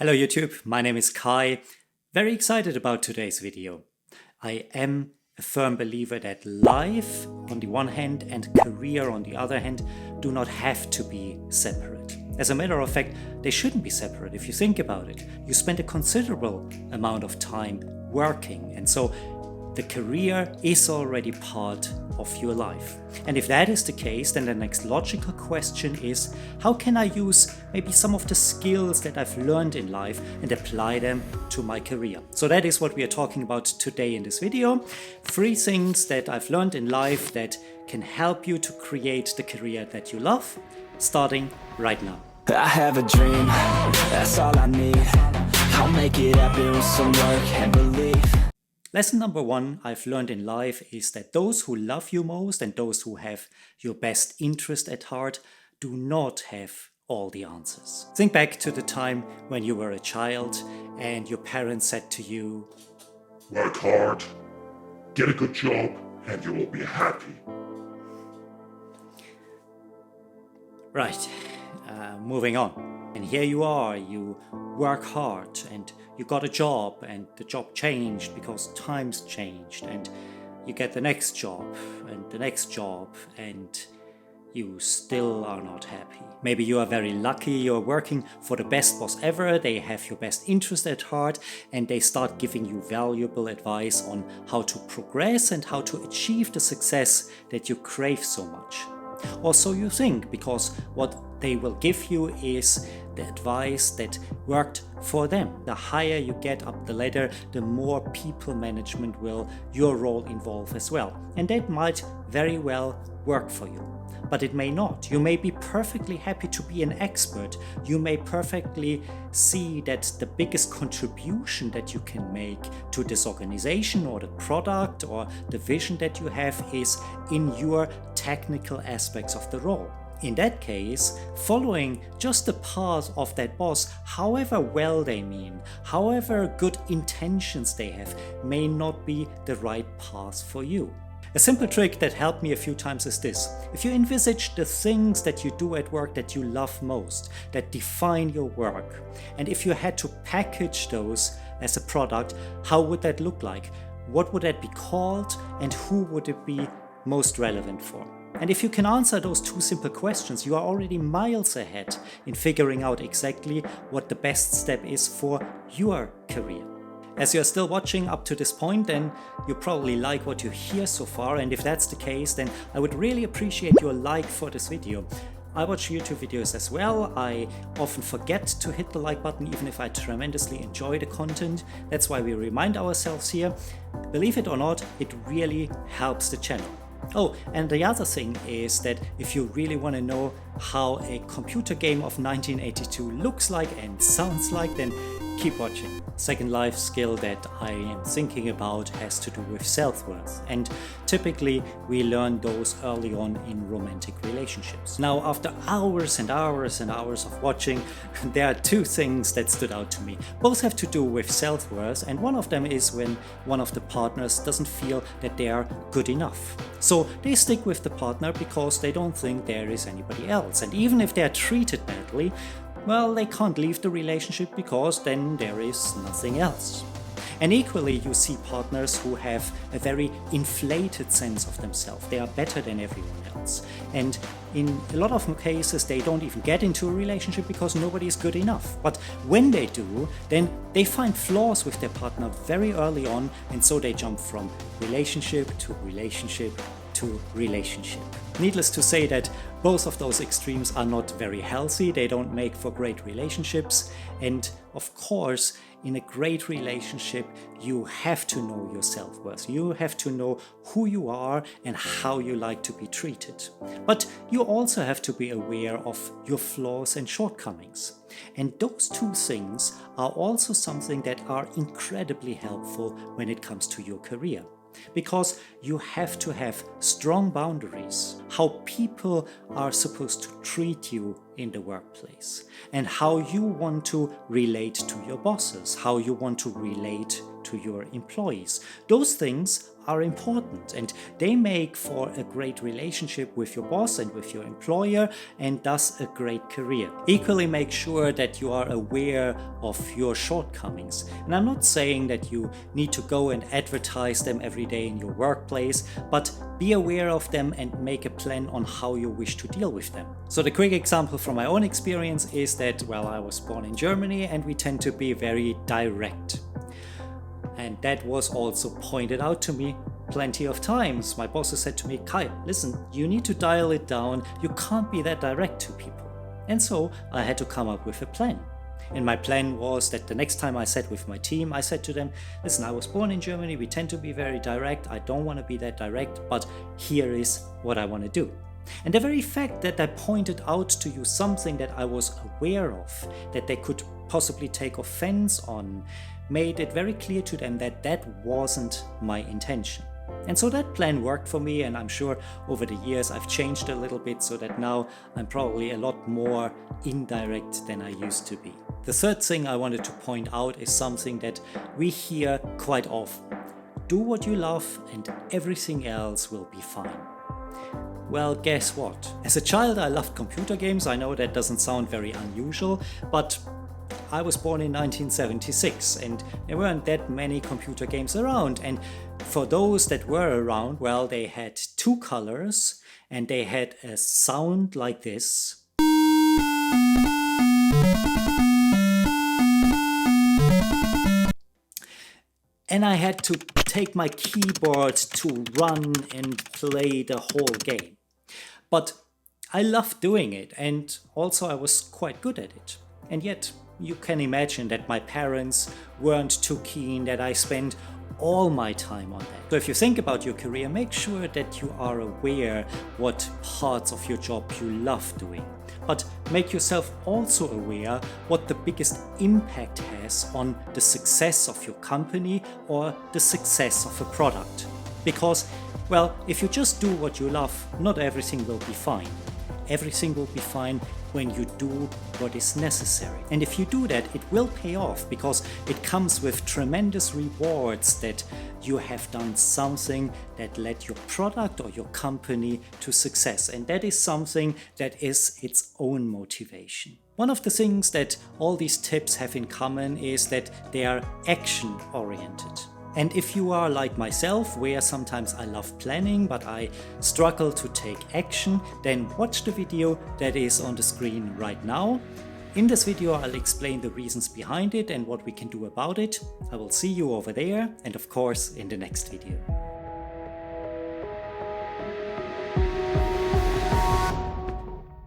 Hello YouTube, my name is Kai. Very excited about today's video. I am a firm believer that life on the one hand and career on the other hand do not have to be separate. As a matter of fact, they shouldn't be separate. If you think about it, you spend a considerable amount of time working, and so the career is already part of your life. And if that is the case, then the next logical question is, how can I use maybe some of the skills that I've learned in life and apply them to my career? So that is what we are talking about today in this video. 3 things that I've learned in life that can help you to create the career that you love, starting right now. I have a dream, that's all I need. I'll make it happen with some work and belief. Lesson number 1 I've learned in life is that those who love you most and those who have your best interest at heart do not have all the answers. Think back to the time when you were a child and your parents said to you, "Work hard, get a good job, and you will be happy." Right, moving on. And here you are, you work hard and you got a job and the job changed because times changed, and you get the next job and the next job and you still are not happy. Maybe you are very lucky, you're working for the best boss ever, they have your best interest at heart and they start giving you valuable advice on how to progress and how to achieve the success that you crave so much. Or so you think, because what they will give you is the advice that worked for them. The higher you get up the ladder, the more people management will your role involve as well. And that might very well work for you. But it may not. You may be perfectly happy to be an expert. You may perfectly see that the biggest contribution that you can make to this organization or the product or the vision that you have is in your technical aspects of the role. In that case, following just the path of that boss, however well they mean, however good intentions they have, may not be the right path for you. A simple trick that helped me a few times is this. If you envisage the things that you do at work that you love most, that define your work, and if you had to package those as a product, how would that look like? What would that be called, and who would it be most relevant for? And if you can answer those 2 simple questions, you are already miles ahead in figuring out exactly what the best step is for your career. As you're still watching up to this point, then you probably like what you hear so far, and if that's the case, then I would really appreciate your like for this video. I watch YouTube videos as well. I often forget to hit the like button even if I tremendously enjoy the content. That's why we remind ourselves here. Believe it or not, it really helps the channel. Oh, and the other thing is that if you really want to know how a computer game of 1982 looks like and sounds like, then keep watching. Second life skill that I am thinking about has to do with self-worth, and typically we learn those early on in romantic relationships. Now, after hours and hours and hours of watching, there are 2 things that stood out to me. Both have to do with self-worth, and one of them is when one of the partners doesn't feel that they are good enough. So they stick with the partner because they don't think there is anybody else, and even if they are treated badly, well, they can't leave the relationship because then there is nothing else. And equally, you see partners who have a very inflated sense of themselves. They are better than everyone else. And in a lot of cases, they don't even get into a relationship because nobody is good enough. But when they do, then they find flaws with their partner very early on, and so they jump from relationship to relationship to relationship. Needless to say that both of those extremes are not very healthy. They don't make for great relationships. And of course, in a great relationship, you have to know your self-worth. You have to know who you are and how you like to be treated. But you also have to be aware of your flaws and shortcomings. And those 2 things are also something that are incredibly helpful when it comes to your career. Because you have to have strong boundaries. How people are supposed to treat you in the workplace, and how you want to relate to your bosses, how you want to relate to your employees. Those things are important, and they make for a great relationship with your boss and with your employer, and thus a great career. Equally, make sure that you are aware of your shortcomings. And I'm not saying that you need to go and advertise them every day in your workplace, but be aware of them and make a plan on how you wish to deal with them. So the quick example from my own experience is that, well, I was born in Germany and we tend to be very direct. And that was also pointed out to me plenty of times. My bosses said to me, Kai, listen, you need to dial it down. You can't be that direct to people. And so I had to come up with a plan. And my plan was that the next time I sat with my team, I said to them, listen, I was born in Germany. We tend to be very direct. I don't want to be that direct, but here is what I want to do. And the very fact that I pointed out to you something that I was aware of, that they could possibly take offense on, made it very clear to them that that wasn't my intention. And so that plan worked for me, and I'm sure over the years I've changed a little bit so that now I'm probably a lot more indirect than I used to be. The third thing I wanted to point out is something that we hear quite often. Do what you love and everything else will be fine. Well, guess what? As a child, I loved computer games. I know that doesn't sound very unusual, but I was born in 1976 and there weren't that many computer games around. And for those that were around, well, they had two colors and they had a sound like this. And I had to take my keyboard to run and play the whole game. But I loved doing it, and also I was quite good at it. And yet, you can imagine that my parents weren't too keen that I spend all my time on that. So if you think about your career, make sure that you are aware what parts of your job you love doing. But make yourself also aware what the biggest impact has on the success of your company or the success of a product. Because, well, if you just do what you love, not everything will be fine. Everything will be fine when you do what is necessary. And if you do that, it will pay off because it comes with tremendous rewards that you have done something that led your product or your company to success. And that is something that is its own motivation. One of the things that all these tips have in common is that they are action-oriented. And if you are like myself, where sometimes I love planning, but I struggle to take action, then watch the video that is on the screen right now. In this video, I'll explain the reasons behind it and what we can do about it. I will see you over there and of course in the next video.